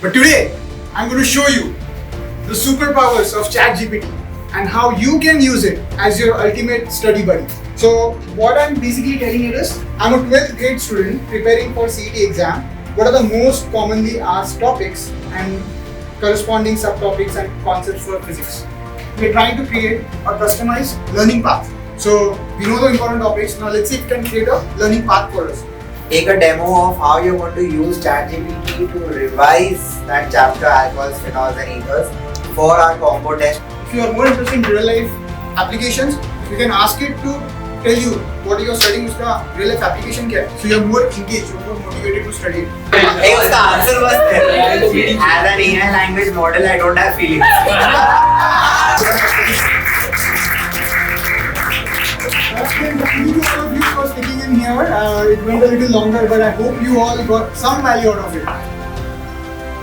But today, I'm going to show you the superpowers of ChatGPT and how you can use it as your ultimate study buddy. So what I'm basically telling you is, I'm a 12th grade student preparing for CET exam. What are the most commonly asked topics and corresponding subtopics and concepts for physics? We're trying to create a customized learning path. So we know the important topics. Now let's see if we can create a learning path for us. Take a demo of how you're going to use ChatGPT to revise that chapter alcohols, phenols and ethers for our combo test. If you are more interested in real life applications, you can ask it to tell you what you're studying, uska real life application kya hai. So you're more engaged, you're more motivated to study it. Hey, uska answer was there. As an AI language model, I don't have feelings. Thank you all of you for sticking in here. It went a little longer, but I hope you all got some value out of it.